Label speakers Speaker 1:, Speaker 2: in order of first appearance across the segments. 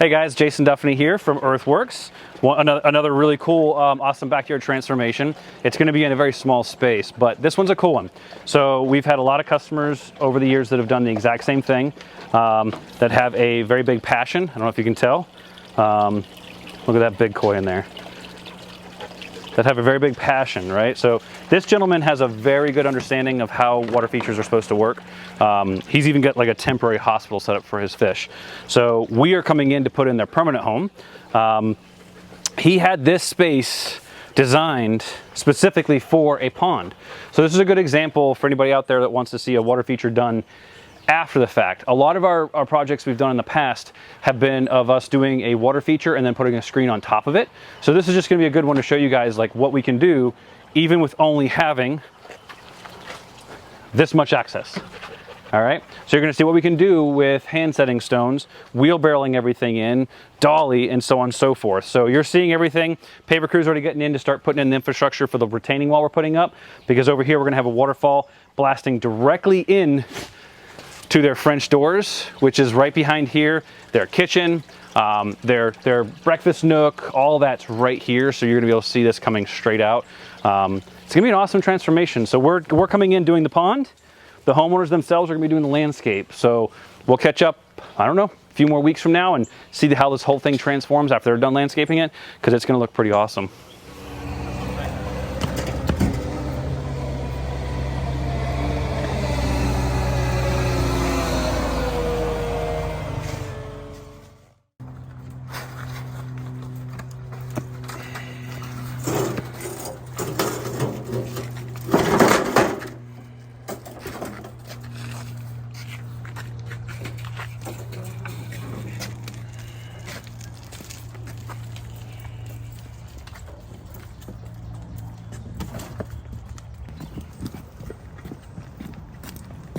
Speaker 1: Hey guys, Jason Duffney here from Earthworks. Another really cool, awesome backyard transformation. It's going to be in a very small space, but this one's a cool one. So we've had a lot of customers over the years that have done the exact same thing, that have a very big passion. I don't know if you can tell. Look at that big koi in there. That have a very big passion, right? So this gentleman has a very good understanding of how water features are supposed to work. He's even got like a temporary hospital set up for his fish. So we are coming in to put in their permanent home. He had this space designed specifically for a pond. So this is a good example for anybody out there that wants to see a water feature done after the fact. A lot of our projects we've done in the past have been of us doing a water feature and then putting a screen on top of it. So this is just going to be a good one to show you guys like what we can do even with only having this much access. All right, so you're going to see what we can do with hand setting stones, wheelbarrowing everything in, dolly, and so on and so forth. So you're seeing everything. Paver crew's already getting in to start putting in the infrastructure for the retaining wall we're putting up, because over here we're going to have a waterfall blasting directly in to their French doors, which is right behind here, their kitchen, their breakfast nook, all that's right here. So you're gonna be able to see this coming straight out. It's gonna be an awesome transformation. So we're coming in doing the pond. The homeowners themselves are gonna be doing the landscape. So we'll catch up, I don't know, a few more weeks from now and see how this whole thing transforms after they're done landscaping it, because it's gonna look pretty awesome.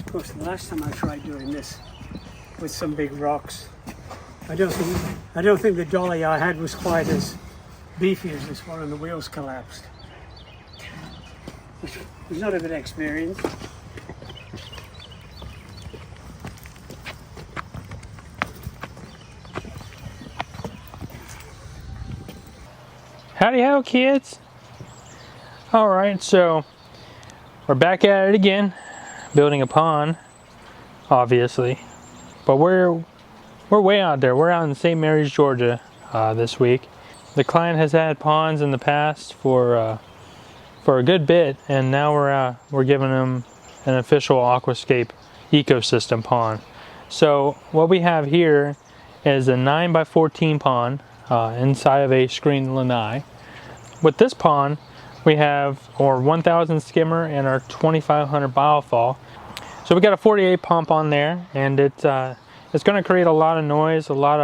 Speaker 2: Of course, the last time I tried doing this with some big rocks, I don't think the dolly I had was quite as beefy as this one, and the wheels collapsed. It was not a good experience.
Speaker 3: Howdy ho, kids. All right, so we're back at it again, building a pond, obviously, but we're way out there. We're out in St. Mary's, Georgia this week. The client has had ponds in the past for a good bit, and now we're giving them an official aquascape ecosystem pond. So what we have here is a 9x14 pond inside of a screened lanai. With this pond, we have our 1000 skimmer and our 2500 biofall. So we got a 48 pump on there, and it's going to create a lot of noise, a lot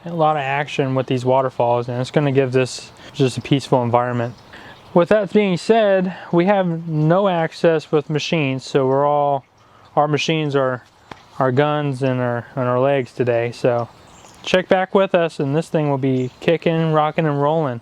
Speaker 3: of action with these waterfalls, and it's going to give this just a peaceful environment. With that being said, we have no access with machines, so our machines are our guns and our legs today. So check back with us, and this thing will be kicking, rocking, and rolling.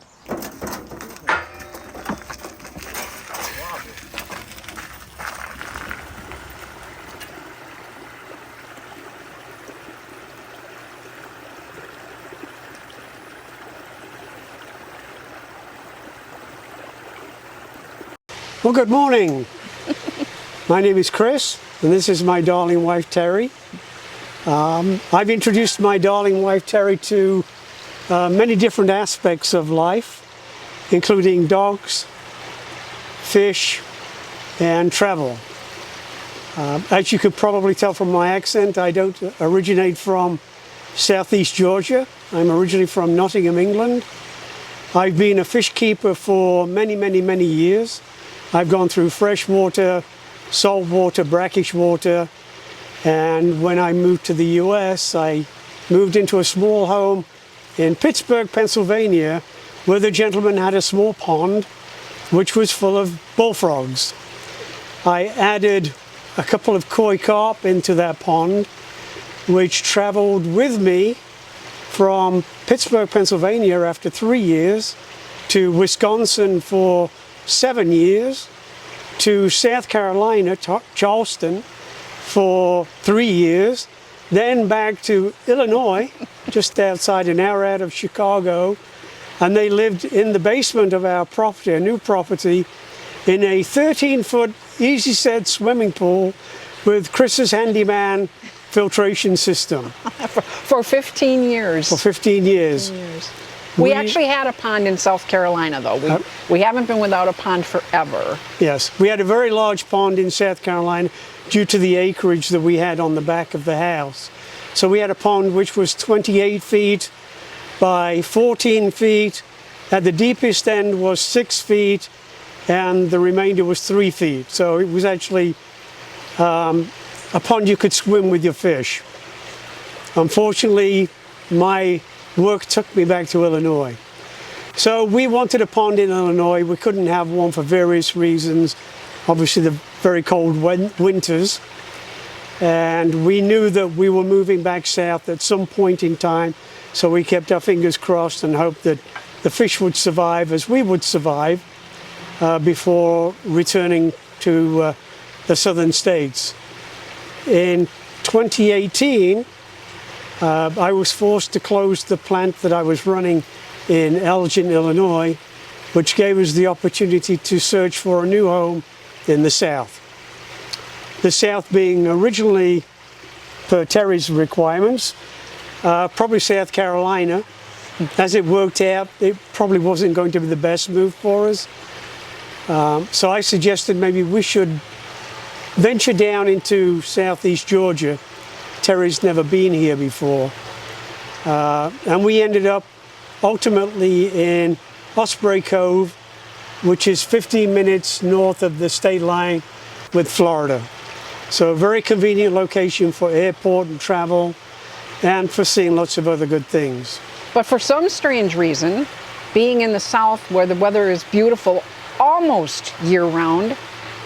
Speaker 2: Well, good morning. My name is Chris, and this is my darling wife, Terri. I've introduced my darling wife, Terri, to many different aspects of life, including dogs, fish, and travel. As you could probably tell from my accent, I don't originate from Southeast Georgia. I'm originally from Nottingham, England. I've been a fish keeper for many, many, many years. I've gone through freshwater, saltwater, brackish water, and when I moved to the US, I moved into a small home in Pittsburgh, Pennsylvania, where the gentleman had a small pond which was full of bullfrogs. I added a couple of koi carp into that pond, which traveled with me from Pittsburgh, Pennsylvania after 3 years, to Wisconsin for 7 years, to South Carolina, Charleston, for 3 years, then back to Illinois, just outside an hour out of Chicago, and they lived in the basement of our property, a new property, in a 13-foot easy set swimming pool with Chris's handyman filtration system.
Speaker 4: For 15 years.
Speaker 2: For 15 years.
Speaker 4: We actually had a pond in South Carolina, though. We haven't been without a pond forever.
Speaker 2: Yes, we had a very large pond in South Carolina due to the acreage that we had on the back of the house. So we had a pond which was 28 feet by 14 feet. At the deepest end was 6 feet, and the remainder was 3 feet. So it was actually a pond you could swim with your fish. Unfortunately, my work took me back to Illinois. So we wanted a pond in Illinois. We couldn't have one for various reasons. Obviously the very cold winters. And we knew that we were moving back south at some point in time. So we kept our fingers crossed and hoped that the fish would survive as we would survive before returning to the southern states. In 2018, I was forced to close the plant that I was running in Elgin, Illinois, which gave us the opportunity to search for a new home in the South. The South being originally, per Terry's requirements, probably South Carolina. As it worked out, it probably wasn't going to be the best move for us. So I suggested maybe we should venture down into southeast Georgia. Terry's never been here before. And we ended up ultimately in Osprey Cove, which is 15 minutes north of the state line with Florida. So a very convenient location for airport and travel and for seeing lots of other good things.
Speaker 4: But for some strange reason, being in the South where the weather is beautiful almost year-round,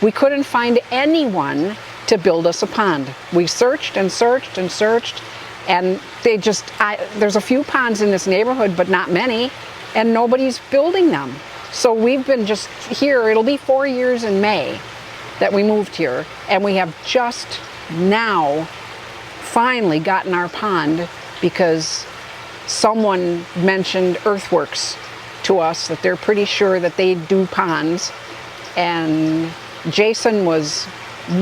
Speaker 4: we couldn't find anyone to build us a pond. We searched and searched and searched, and they just, there's a few ponds in this neighborhood, but not many, and nobody's building them. So we've been just here, it'll be 4 years in May that we moved here, and we have just now finally gotten our pond because someone mentioned Earthworks to us, that they're pretty sure that they do ponds, and Jason was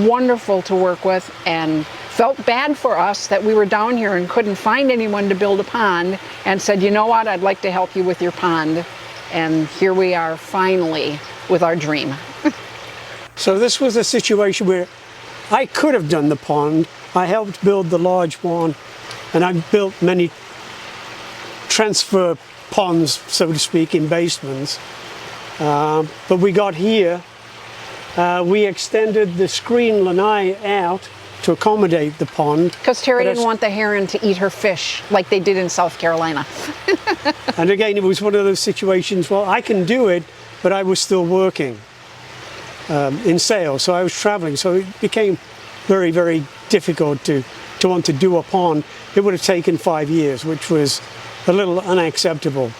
Speaker 4: wonderful to work with and felt bad for us that we were down here and couldn't find anyone to build a pond, and said, you know what, I'd like to help you with your pond. And here we are finally with our dream.
Speaker 2: So this was a situation where I could have done the pond. I helped build the large one, and I've built many transfer ponds, so to speak, in basements. But we got here, we extended the screen lanai out to accommodate the pond.
Speaker 4: Because Terry didn't want the heron to eat her fish like they did in South Carolina.
Speaker 2: And again, it was one of those situations, well, I can do it, but I was still working in sales, so I was traveling, so it became very, very difficult to want to do a pond. It would have taken 5 years, which was a little unacceptable.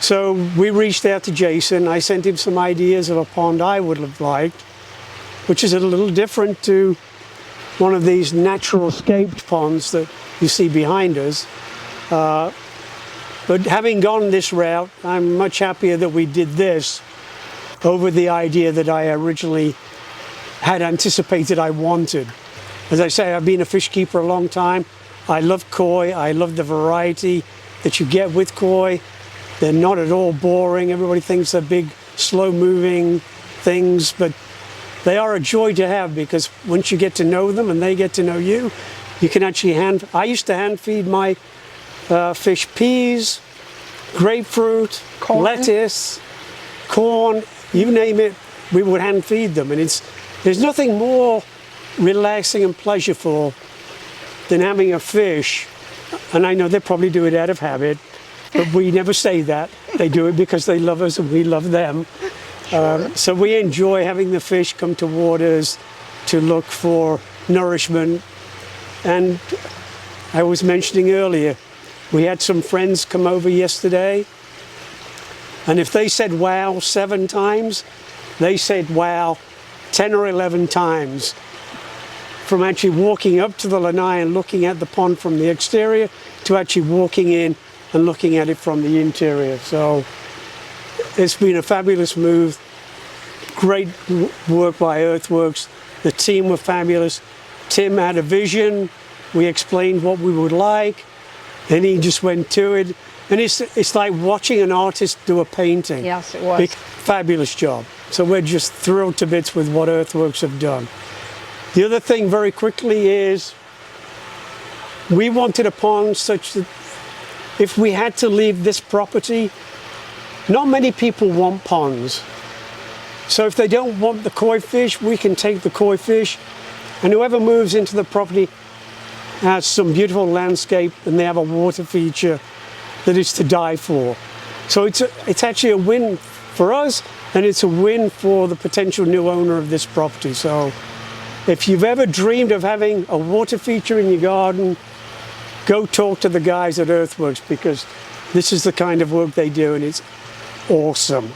Speaker 2: So we reached out to Jason. I sent him some ideas of a pond I would have liked, which is a little different to one of these natural scaped ponds that you see behind us. But having gone this route, I'm much happier that we did this over the idea that I originally had anticipated I wanted. As I say, I've been a fish keeper a long time. I love koi. I love the variety that you get with koi. They're not at all boring. Everybody thinks they're big, slow-moving things, but they are a joy to have, because once you get to know them and they get to know you, you can actually I used to hand feed my fish peas, grapefruit,
Speaker 4: corn,
Speaker 2: lettuce, corn, you name it, we would hand feed them. And there's nothing more relaxing and pleasurable than having a fish, and I know they probably do it out of habit, but we never say that. They do it because they love us and we love them. Sure. So we enjoy having the fish come toward us to look for nourishment. And I was mentioning earlier, we had some friends come over yesterday, and if they said wow 7 times, they said wow 10 or 11 times from actually walking up to the lanai and looking at the pond from the exterior to actually walking in and looking at it from the interior. So it's been a fabulous move. Great work by Earthworks. The team were fabulous. Tim had a vision. We explained what we would like. Then he just went to it. And it's like watching an artist do a painting.
Speaker 4: Yes, it was.
Speaker 2: Fabulous job. So we're just thrilled to bits with what Earthworks have done. The other thing very quickly is we wanted a pond such that if we had to leave this property, not many people want ponds. So if they don't want the koi fish, we can take the koi fish, and whoever moves into the property has some beautiful landscape and they have a water feature that is to die for. So it's actually a win for us, and it's a win for the potential new owner of this property. So if you've ever dreamed of having a water feature in your garden, go talk to the guys at Earthworks, because this is the kind of work they do and it's awesome.